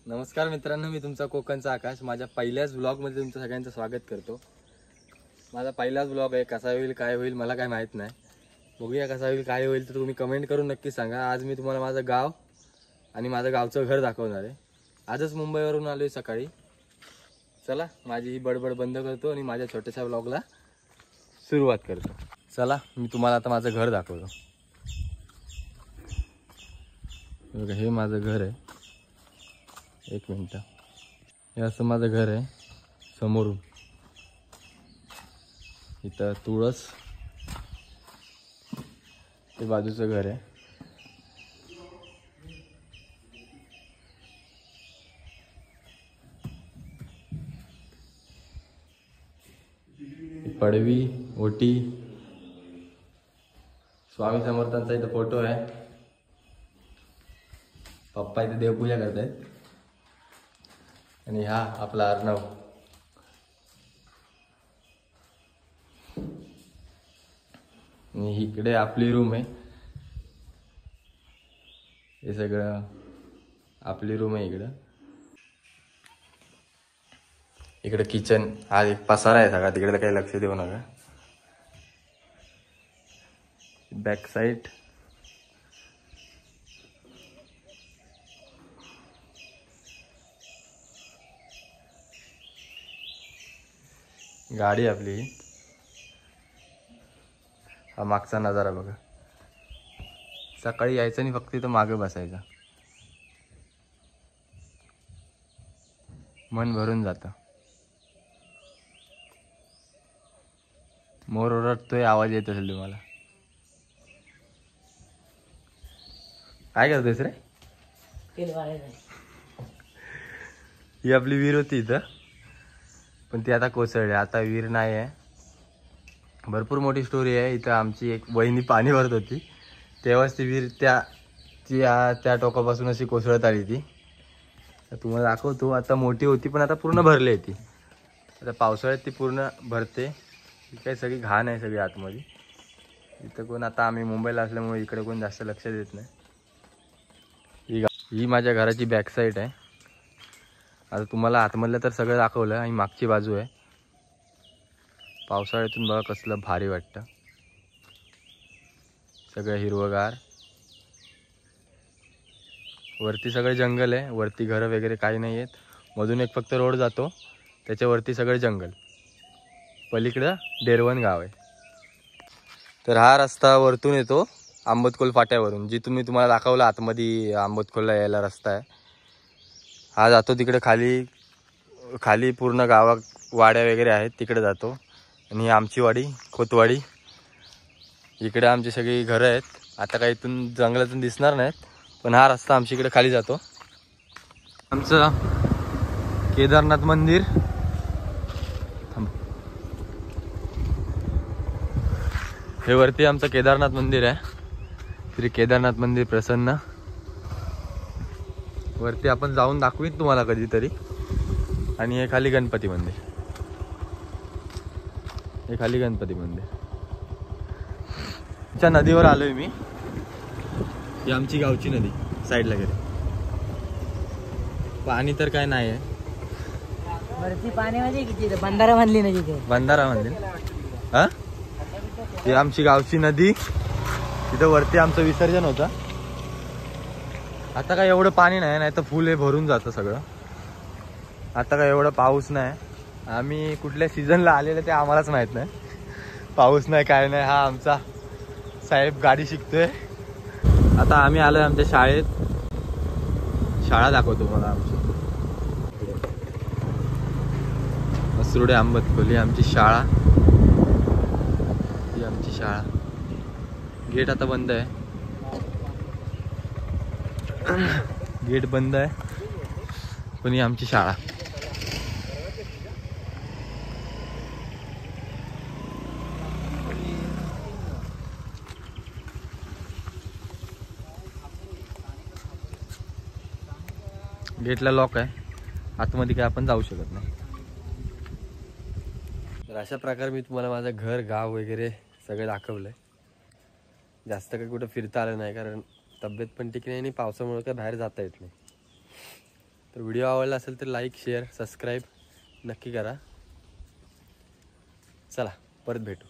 नमस्कार मित्रांनो, मी तुमचा कोकणचा आकाश माझ्या पहिल्याच ब्लॉगमध्ये तुमचं सगळ्यांचं स्वागत करतो। माझा पहिलाच ब्लॉग आहे, कसा होईल काय होईल मला काय माहित नाही। बघूया कसा होईल काय होईल तर तुम्ही कमेंट करून नक्की सांगा। आज मी तुम्हाला माझं गाव आणि माझं गावचं घर दाखवणार आहे। आजच मुंबईवरून आलोय सकाळी। चला माझी ही बडबड बंद करतो आणि माझ्या छोट्याशा ब्लॉगला सुरुवात करतो। चला मी तुम्हाला आता माझं घर दाखवतो। बघा हे माझं घर आहे। एक मिनिट, हे असं माझं घर आहे समोरून। इथं तुळस, हे बाजूचं घर आहे। पडवी, ओटी, स्वामी समर्थांचा इथं फोटो आहे। पप्पा इथे देवपूजा करतायत आणि हा आपला अर्णव। आणि इकडे आपली रूम आहे। हे सगळं आपली रूम आहे। इकडे किचन, हा एक पसारा आहे सगळा, तिकडे काही लक्ष देऊ नका। बॅक साइड गाडी आपली। हा मागचा नजारा बघा। सकाळी यायचं आणि फक्त इथं मागे बसायचं, मन भरून जातं। मोर ओरडतोय, आवाज येत असेल तुम्हाला। काय करतोयस रे? ही आपली विहीर होती इथं, पण ती आता कोसळली। आता विहीर नाही आहे। भरपूर मोठी स्टोरी आहे इथं। आमची एक वहिनी पाणी भरत होती तेव्हाच ती विहीर त्या टोकापासून अशी कोसळत आली ती। तर तुम्हाला दाखवतो। आता मोठी होती पण आता पूर्ण भरली आहे ती। आता पावसाळ्यात ती पूर्ण भरते। ही काही सगळी घाण आहे सगळी आतमध्ये। इथं कोण, आता आम्ही मुंबईला असल्यामुळे इकडे कोण जास्त लक्ष देत नाही। ही माझ्या घराची बॅक साईड आहे। आता तुम्हाला आतमधलं तर सगळं दाखवलं आणि मागची बाजू आहे। पावसाळ्यातून बघा कसलं भारी वाटतं, सगळं हिरवगार। वरती सगळे जंगल आहे, वरती घरं वगैरे काही नाही आहेत। मधून एक फक्त रोड जातो, त्याच्यावरती सगळे जंगल। पलीकडं डेरवन गाव आहे। तर हा रस्ता वरतून येतो आंबतखोल फाट्यावरून, जिथून मी तुम्हाला दाखवलं आतमध्ये आंबतखोलला यायला रस्ता आहे। हा जातो तिकडे खाली पूर्ण गावात वाड्या वगैरे आहेत, तिकडे जातो। आणि ही आमची वाडी, खोतवाडी। इकडे आमची सगळी घरं आहेत। आता काही इथून जंगलातून दिसणार नाहीत, पण हा रस्ता आमच्या इकडे खाली जातो। आमचं केदारनाथ मंदिर, हे वरती आमचं केदारनाथ मंदिर आहे। श्री केदारनाथ मंदिर प्रसन्न। वरती आपण जाऊन दाखवीन तुम्हाला कधीतरी। आणि हे खाली गणपती मंदिर, च्या नदीवर आलोय मी। ही आमची गावची नदी साईडला गेली। पाणी तर काय नाही आहे वरती पाणी म्हणजे किती, बंधारा बांधली ना तिथे, बंधारा बांधली। हा, ही आमची गावची नदी। तिथं वरती आमचं विसर्जन होतं। आता काय एवढं पाणी नाही, नाही तर फुल हे भरून जातं सगळं। आता काय एवढं पाऊस नाही। आम्ही कुठल्या सीझनला आलेलं ते आम्हालाच माहित नाही। पाऊस नाही काय नाही। हा आमचा साहेब गाडी शिकतोय। आता आम्ही आलोय आमच्या शाळेत। शाळा दाखवतो मला आमची। असरुडे आंबतखोली आमची शाळा। ही आमची शाळा। गेट आता बंद आहे, गेट बंद आहे, पण ही आमची शाळा। गेटला लॉक आहे, आतमध्ये काय आपण जाऊ शकत नाही। तर अशा प्रकारे मी तुम्हाला माझं घर, गाव वगैरे सगळं दाखवलंय। जास्त काही कुठं फिरता आलं नाही, कारण तब्येत पण ठीक नाही आणि पावसामुळे काय बाहेर जाता येत नाही। तर व्हिडिओ आवडला असेल तर लाईक शेअर सबस्क्राईब नक्की करा. चला परत भेटू.